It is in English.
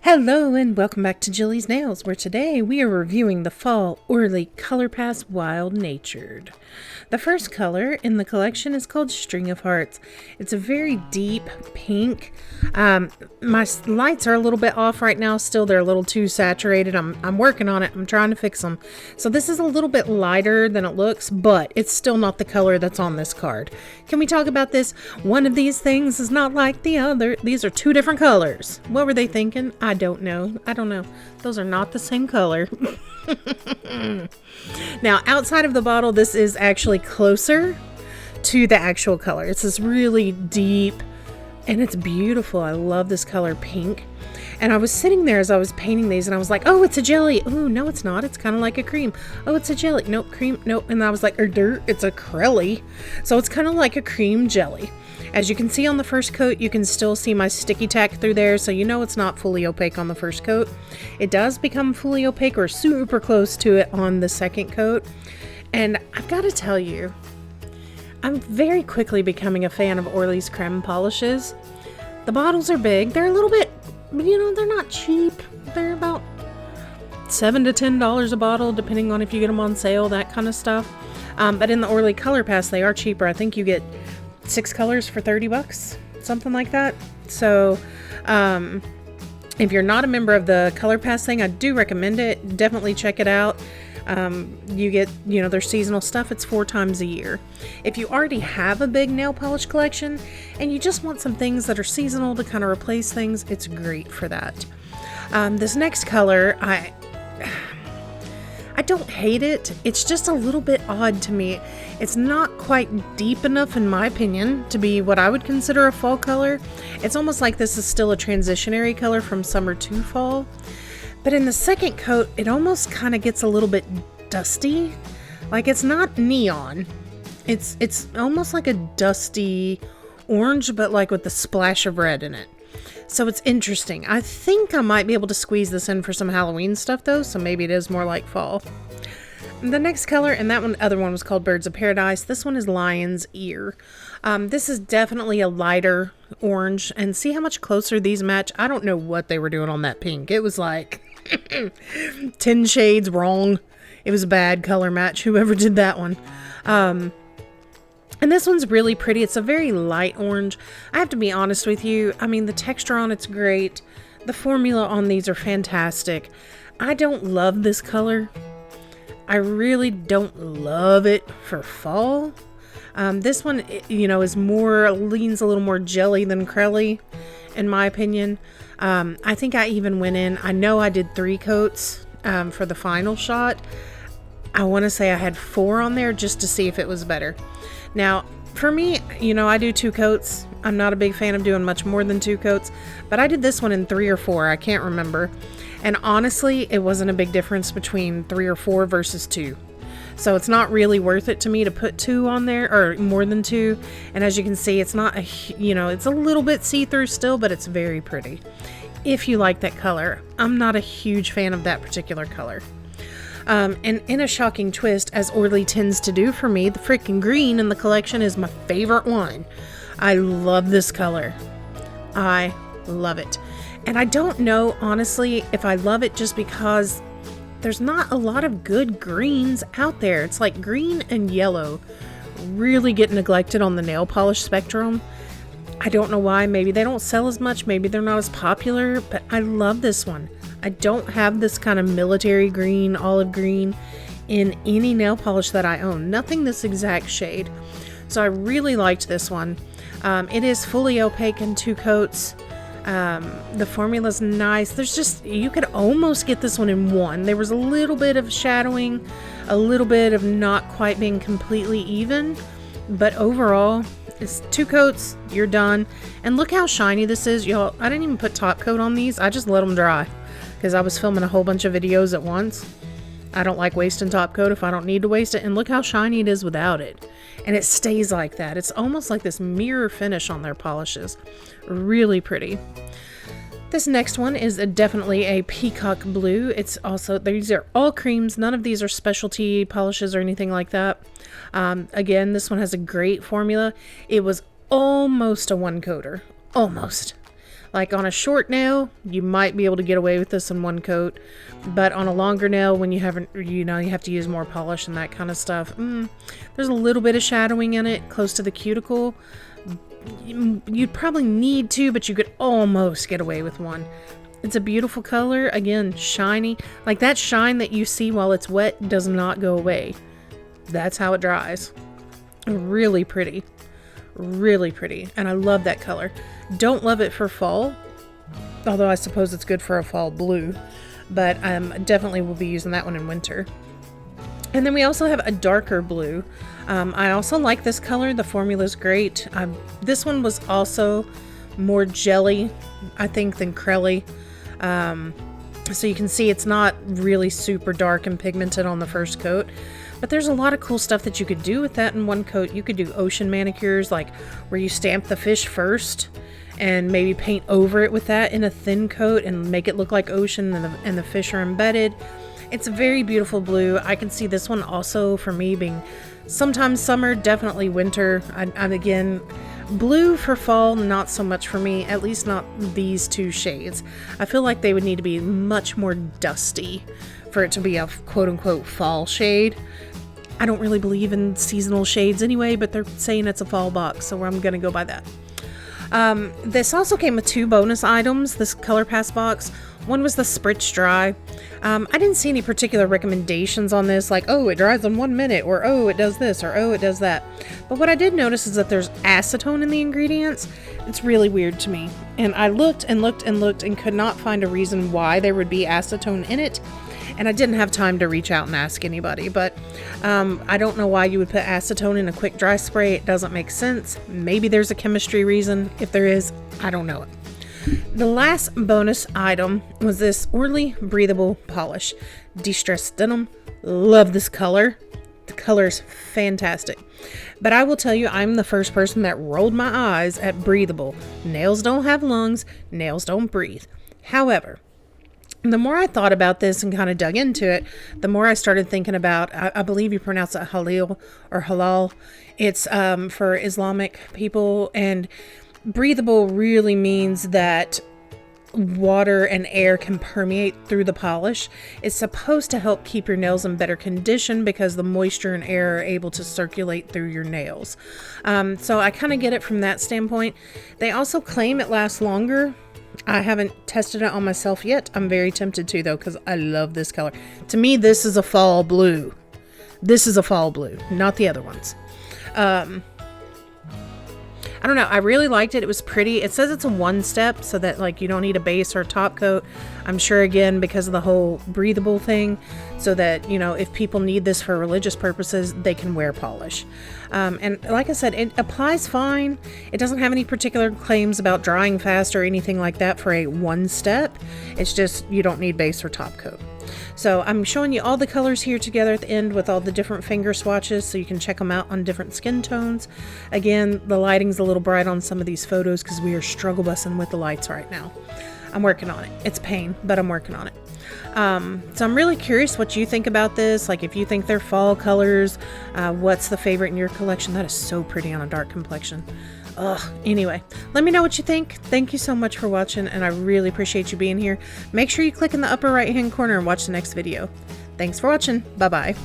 Hello and welcome back to Jillies Nails, where today we are reviewing the Fall Orly Color Pass Wild Natured. The first color in the collection is called String of Hearts. It's a very deep pink. My lights are a little bit off right now. Still, they're a little too saturated. I'm working on it. I'm trying to fix them. So this is a little bit lighter than it looks, but it's still not the color that's on this card. Can we talk about this? One of these things is not like the other. These are two different colors. What were they thinking? I don't know. Those are not the same color. Now, outside of the bottle, this is actually closer to the actual color. It's this really deep, and it's beautiful. I love this color pink. And I was sitting there as I was painting these, and I was like, oh, it's a jelly. Oh, no, it's not. It's kind of like a cream. Oh, it's a jelly. Nope, cream. Nope. And I was like, it's a crelly. So it's kind of like a cream jelly. As you can see on the first coat, you can still see my sticky tack through there, so you know it's not fully opaque on the first coat. It does become fully opaque or super close to it on the second coat. And I've got to tell you, I'm very quickly becoming a fan of Orly's creme polishes. The bottles are big. They're a little bit, they're not cheap. They're about $7 to $10 a bottle, depending on if you get them on sale, that kind of stuff. But in the Orly Color Pass, they are cheaper. I think you get 6 colors for $30, something like that. So if you're not a member of the Color Pass thing, I do recommend it. Definitely check it out. You get, their seasonal stuff. It's 4 times a year. If you already have a big nail polish collection and you just want some things that are seasonal to kind of replace things, it's great for that. This next color, I don't hate it. It's just a little bit odd to me. It's not quite deep enough, in my opinion, to be what I would consider a fall color. It's almost like this is still a transitionary color from summer to fall. But in the second coat, it almost kind of gets a little bit dusty. Like, it's not neon. It's almost like a dusty orange, but like with a splash of red in it. So it's interesting. I think I might be able to squeeze this in for some Halloween stuff though, so maybe it is more like fall. The next color, and other one was called Birds of Paradise. This one is Lion's Ear. This is definitely a lighter orange, and see how much closer these match? I don't know what they were doing on that pink. It was like 10 shades wrong. It was a bad color match, whoever did that one. And this one's really pretty. It's a very light orange. I have to be honest with you. I mean, the texture on it's great. The formula on these are fantastic. I don't love this color. I really don't love it for fall. This one, is leans a little more jelly than crelly, in my opinion. I think I even went in, I know I did 3 coats for the final shot. I want to say I had 4 on there just to see if it was better. Now, for me, I do 2 coats. I'm not a big fan of doing much more than 2 coats, but I did this one in 3 or 4. I can't remember. And honestly, it wasn't a big difference between 3 or 4 versus 2. So it's not really worth it to me to put 2 on there, or more than 2. And as you can see, it's not it's a little bit see-through still, but it's very pretty. If you like that color, I'm not a huge fan of that particular color. And in a shocking twist, as Orly tends to do for me, the freaking green in the collection is my favorite one. I love this color. I love it. And I don't know, honestly, if I love it just because there's not a lot of good greens out there. It's like green and yellow really get neglected on the nail polish spectrum. I don't know why. Maybe they don't sell as much. Maybe they're not as popular, but I love this one. I don't have this kind of military green, olive green in any nail polish that I own. Nothing this exact shade. So I really liked this one. It is fully opaque in 2 coats. The formula's nice. You could almost get this one in 1. There was a little bit of shadowing, a little bit of not quite being completely even, but overall, it's 2 coats, you're done. And look how shiny this is, y'all. I didn't even put top coat on these. I just let them dry because I was filming a whole bunch of videos at once. I don't like wasting top coat if I don't need to waste it. And look how shiny it is without it. And it stays like that. It's almost like this mirror finish on their polishes. Really pretty. This next one is definitely a peacock blue. These are all creams. None of these are specialty polishes or anything like that. Again, this one has a great formula. It was almost a 1-coater. Almost. Like on a short nail, you might be able to get away with this in one coat, but on a longer nail, when you haven't, you have to use more polish and that kind of stuff. There's a little bit of shadowing in it close to the cuticle. You'd probably need to, but you could almost get away with one. It's a beautiful color. Again, shiny. Like that shine that you see while it's wet does not go away. That's how it dries. Really pretty. Really pretty. And I love that color. Don't love it for fall, although I suppose it's good for a fall blue, but definitely will be using that one in winter. And then we also have a darker blue. I also like this color. The formula is great. This one was also more jelly, I think, than crelly. So you can see it's not really super dark and pigmented on the first coat. But there's a lot of cool stuff that you could do with that in one coat. You could do ocean manicures, like where you stamp the fish first and maybe paint over it with that in a thin coat and make it look like ocean, and the fish are embedded. It's a very beautiful blue. I can see this one also for me being sometimes summer, definitely winter. I'm again, blue for fall, not so much for me, at least not these two shades. I feel like they would need to be much more dusty for it to be a quote-unquote fall shade. I don't really believe in seasonal shades anyway, but they're saying it's a fall box, so I'm gonna go by that. This also came with 2 bonus items, this Color Pass box. One was the Spritz Dry. I didn't see any particular recommendations on this, like, oh, it dries in 1 minute, or oh, it does this, or oh, it does that. But what I did notice is that there's acetone in the ingredients. It's really weird to me. And I looked and looked and looked and could not find a reason why there would be acetone in it. And I didn't have time to reach out and ask anybody, but I don't know why you would put acetone in a quick dry spray. It doesn't make sense. Maybe there's a chemistry reason. If there is, I don't know it. The last bonus item was this Orly Breathable Polish De-Stressed Denim. Love this color. The color is fantastic. But I will tell you, I'm the first person that rolled my eyes at Breathable. Nails don't have lungs. Nails don't breathe. However, the more I thought about this and kind of dug into it, the more I started thinking about, I believe you pronounce it halal or halal. It's for Islamic people, and breathable really means that water and air can permeate through the polish. It's supposed to help keep your nails in better condition because the moisture and air are able to circulate through your nails. So I kind of get it from that standpoint. They also claim it lasts longer. I haven't tested it on myself yet. I'm very tempted to, though, because I love this color. To me, this is a fall blue. This is a fall blue, not the other ones. I don't know. I really liked it. It was pretty. It says it's a 1-step, so that like you don't need a base or a top coat. I'm sure, again, because of the whole breathable thing, so that, if people need this for religious purposes, they can wear polish. And like I said, it applies fine. It doesn't have any particular claims about drying fast or anything like that for a 1-step. It's just you don't need base or top coat. So I'm showing you all the colors here together at the end with all the different finger swatches, so you can check them out on different skin tones. Again, the lighting's a little bright on some of these photos because we are struggle bussing with the lights right now. I'm working on it. It's pain, but I'm working on it. So I'm really curious what you think about this. Like, if you think they're fall colors, what's the favorite in your collection? That is so pretty on a dark complexion. Anyway, let me know what you think. Thank you so much for watching, and I really appreciate you being here. Make sure you click in the upper right hand corner and watch the next video. Thanks for watching. Bye bye.